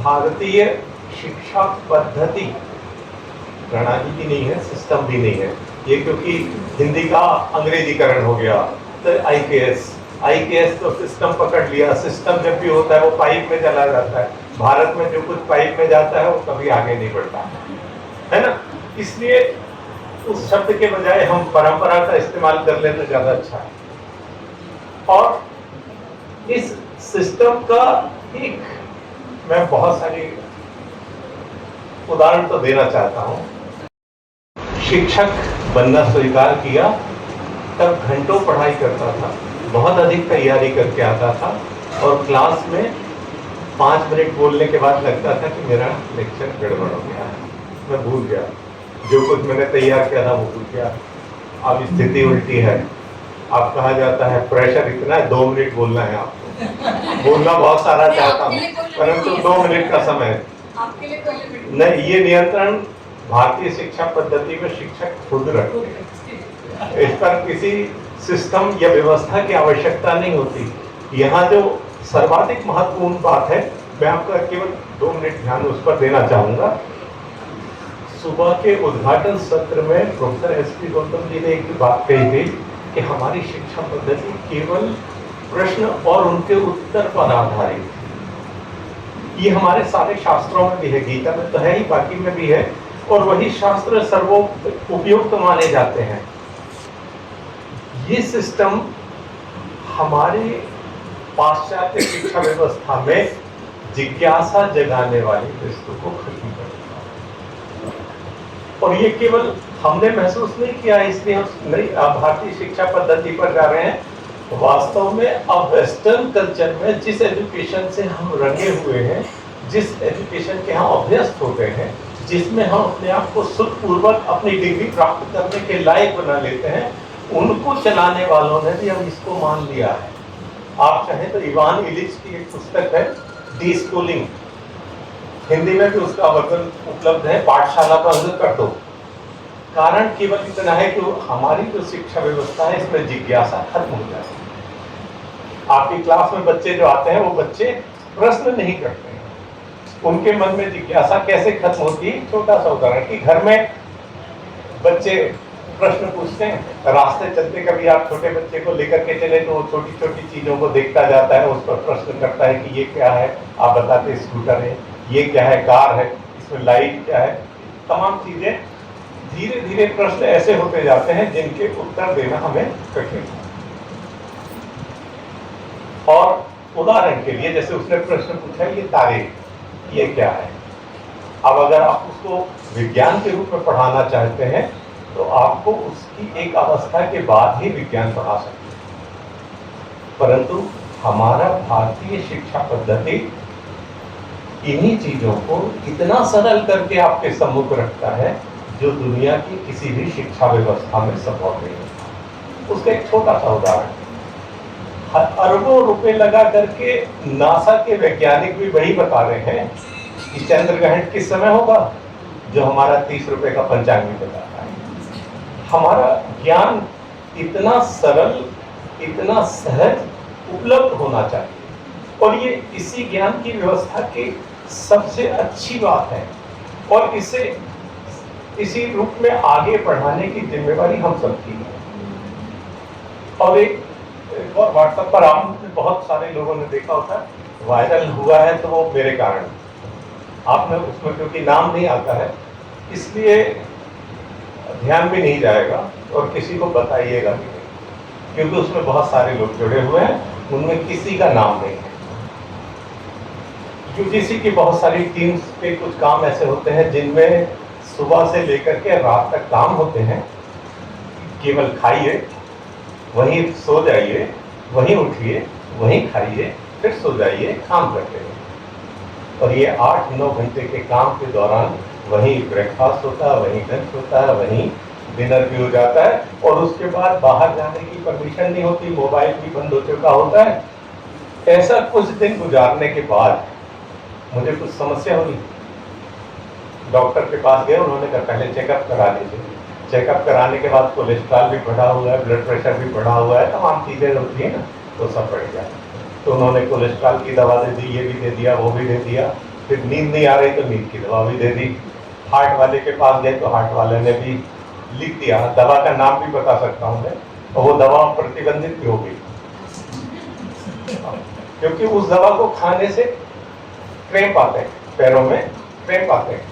भारतीय शिक्षा पद्धति प्रणाली भी नहीं है, सिस्टम भी नहीं है ये, क्योंकि हिंदी का अंग्रेजीकरण हो गया। तो आईकेएस तो सिस्टम पकड़ लिया। सिस्टम जब भी होता है वो पाइप में चला जाता है। भारत में जो कुछ पाइप में जाता है वो कभी आगे नहीं बढ़ता है ना। इसलिए उस शब्द के बजाय हम परंपरा का इस्तेमाल कर लें तो ज्यादा अच्छा है। और इस सिस्टम का एक मैं बहुत सारी उदाहरण तो देना चाहता हूं। शिक्षक बनना स्वीकार किया तब घंटों पढ़ाई करता था, बहुत अधिक तैयारी करके आता था और क्लास में 5 मिनट बोलने के बाद लगता था कि मेरा लेक्चर गड़बड़ हो गया है, मैं भूल गया, जो कुछ मैंने तैयार किया था वो भूल गया। अब स्थिति उल्टी है। अब कहा जाता है प्रेशर इतना है, 2 मिनट बोलना है आपको। बोलना बहुत सारा चाहता हूँ परंतु 2 मिनट का समय नहीं। ये नियंत्रण भारतीय शिक्षा पद्धति में शिक्षक खुद रखते हैं। इस पर किसी सिस्टम या व्यवस्था की आवश्यकता नहीं होती। यहाँ जो सर्वाधिक महत्वपूर्ण बात है, मैं आपका केवल 2 मिनट ध्यान उस पर देना चाहूंगा। सुबह के उद्घाटन सत्र में प्रोफेसर एसपी गौतम जी ने एक बात कही थी कि हमारी शिक्षा पद्धति केवल प्रश्न और उनके उत्तर पर आधारित है। ये हमारे सारे शास्त्रों में भी है, गीता में तो है ही, बाकी में भी है, और वही शास्त्र सर्वोपयुक्त माने जाते हैं। ये सिस्टम हमारे पाश्चात्य शिक्षा व्यवस्था में जिज्ञासा जगाने वाली वस्तु को खत्म कर दिया। और ये केवल हमने महसूस नहीं किया इसलिए हम नई भारतीय शिक्षा पद्धति पर जा रहे हैं। वास्तव में अब वेस्टर्न कल्चर में जिस एजुकेशन से हम रंगे हुए हैं, जिस एजुकेशन के हम अभ्यस्त हो गए हैं, जिसमें हम अपने आप को सुखपूर्वक अपनी डिग्री प्राप्त करने के लायक बना लेते हैं, उनको चलाने वालों ने भी अब इसको मान लिया है। आप चाहें तो इवान इलिच की एक पुस्तक है डी स्कूलिंग, हिंदी में भी उसका वर्जन उपलब्ध है, पाठशाला बंद कर दो। कारण केवल इतना है कि हमारी जो शिक्षा व्यवस्था है इसमें जिज्ञासा खत्म हो जाती है। आपकी क्लास में बच्चे जो आते हैं वो बच्चे प्रश्न नहीं करते हैं, उनके मन में जिज्ञासा कैसे खत्म होती है। छोटा सा उदाहरण कि घर में बच्चे प्रश्न पूछते हैं, रास्ते चलते कभी आप छोटे बच्चे को लेकर के चले तो वो छोटी छोटी चीजों को देखता जाता है, उस पर प्रश्न करता है कि ये क्या है, आप बताते स्कूटर है, ये क्या है, कार है, इसमें लाइट क्या है, तमाम चीजें। धीरे धीरे प्रश्न ऐसे होते जाते हैं जिनके उत्तर देना हमें कठिन है। और उदाहरण के लिए जैसे उसने प्रश्न पूछा ये तारे, ये क्या है। अब अगर आप उसको विज्ञान के रूप में पढ़ाना चाहते हैं तो आपको उसकी एक अवस्था के बाद ही विज्ञान पढ़ा सकते हैं। परंतु हमारा भारतीय शिक्षा पद्धति इन्हीं चीजों को इतना सरल करके आपके सम्मुख रखता है जो दुनिया की किसी भी शिक्षा व्यवस्था में संभव नहीं है। उसका एक छोटा सा उदाहरण, अरबों रुपए लगा करके नासा के वैज्ञानिक भी वही बता रहे हैं कि चंद्र ग्रहण किस समय होगा जो हमारा 30 रुपए का पंचांग भी बताता है। हमारा ज्ञान इतना सरल, इतना सहज उपलब्ध होना चाहिए और ये इसी ज्ञान की व्यवस्था की सबसे अच्छी बात है और इसे इसी रूप में आगे बढ़ाने की जिम्मेवारी हम सबकी है। और एक और व्हाट्सएप पर आपने बहुत सारे लोगों ने देखा होता है, वायरल हुआ है तो वो मेरे कारण, आपने उसमें क्योंकि नाम नहीं आता है इसलिए ध्यान भी नहीं जाएगा और किसी को बताइएगा भी नहीं, क्योंकि उसमें बहुत सारे लोग जुड़े हुए हैं, उनमें किसी का नाम नहीं है। यूजीसी की बहुत सारी टीम्स के कुछ काम ऐसे होते हैं जिनमें सुबह से लेकर के रात तक काम होते हैं। केवल खाइए, वहीं सो जाइए, वहीं उठिए, वहीं खाइए, फिर सो जाइए, काम करते हैं। और ये 8-9 घंटे के काम के दौरान वहीं ब्रेकफास्ट होता है, वहीं लंच होता है, वहीं डिनर भी हो जाता है और उसके बाद बाहर जाने की परमिशन नहीं होती, मोबाइल भी बंद हो चुका होता है। ऐसा कुछ दिन गुजारने के बाद मुझे कुछ समस्या हुई, डॉक्टर के पास गए, उन्होंने कहा पहले चेकअप करा लीजिए। चेकअप कराने के बाद कोलेस्ट्रॉल भी बढ़ा हुआ है, ब्लड प्रेशर भी बढ़ा हुआ है, तमाम चीज़ें होती हैं ना, तो सब बढ़ गया। तो उन्होंने कोलेस्ट्रॉल की दवा दे दी, ये भी दे दिया, वो भी दे दिया। फिर नींद नहीं आ रही तो नींद की दवा भी दे दी। हार्ट वाले के पास गए तो हार्ट वाले ने भी लिख दिया, दवा का नाम भी बता सकता हूँ मैं, और वो दवा प्रतिबंधित भी हो गई, क्योंकि उस दवा को खाने से क्रैम्प आते हैं, पैरों में क्रैम्प आते हैं।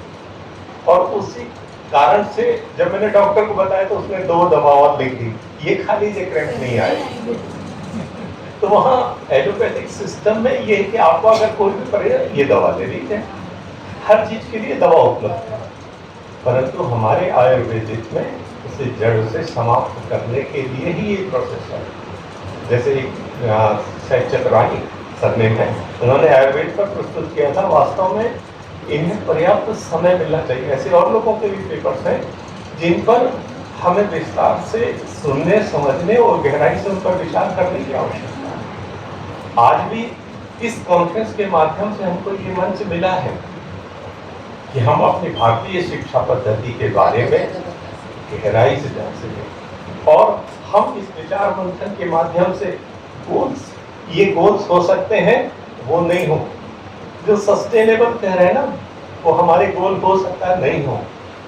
और उसी कारण से जब मैंने डॉक्टर को बताया तो उसने 2 दवा और लिख दी, ये खा लीजिए क्रैम्प नहीं आए। तो वहाँ एलोपैथिक सिस्टम में ये है कि आपको अगर कोई भी परहेज, ये दवा ले लीजिए, हर चीज के लिए दवा उपलब्ध है। परंतु हमारे आयुर्वेदिक में इसे जड़ से समाप्त करने के लिए ही ये प्रोसेस है। जैसे शायद चतुरानी सरनेम है, उन्होंने आयुर्वेद पर प्रस्तुत किया था। वास्तव में इन्हें पर्याप्त समय मिलना चाहिए। ऐसे और लोगों के भी पेपर्स हैं जिन पर हमें विस्तार से सुनने, समझने और गहराई से उन पर विचार करने की आवश्यकता है। आज भी इस कॉन्फ्रेंस के माध्यम से हमको ये मंच मिला है कि हम अपनी भारतीय शिक्षा पद्धति के बारे में गहराई से जान सकें, और हम इस विचार मंथन के माध्यम से गोल्स, ये गोल्स हो सकते हैं, वो नहीं हो। जो सस्टेनेबल कह रहे हैं ना, वो हमारे गोल हो सकता है नहीं हो।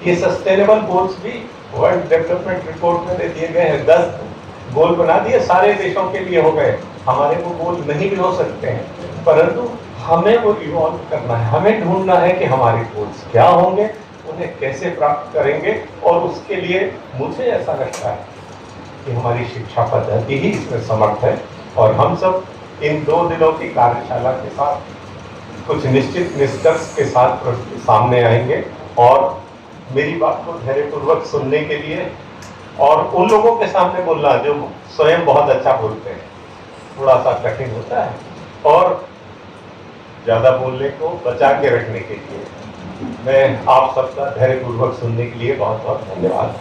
ये सस्टेनेबल गोल्स भी वर्ल्ड डेवलपमेंट रिपोर्ट में दिए गए हैं। 10 गोल बना दिए, सारे देशों के लिए हो गए। हमारे वो गोल नहीं भी हो सकते हैं, परंतु हमें वो इवॉल्व करना है। हमें ढूंढना है कि हमारे गोल्स क्या होंगे, उन्हें कैसे प्राप्त करेंगे। और उसके लिए मुझे ऐसा लगता है कि हमारी शिक्षा पद्धति ही इसमें समर्थ है। और हम सब इन 2 दिनों की कार्यशाला के साथ कुछ निश्चित निष्कर्ष के साथ सामने आएंगे। और मेरी बात को धैर्यपूर्वक सुनने के लिए, और उन लोगों के सामने बोलना जो स्वयं बहुत अच्छा बोलते हैं, थोड़ा सा कठिन होता है, और ज़्यादा बोलने को बचा के रखने के लिए मैं आप सबका धैर्यपूर्वक सुनने के लिए बहुत बहुत धन्यवाद।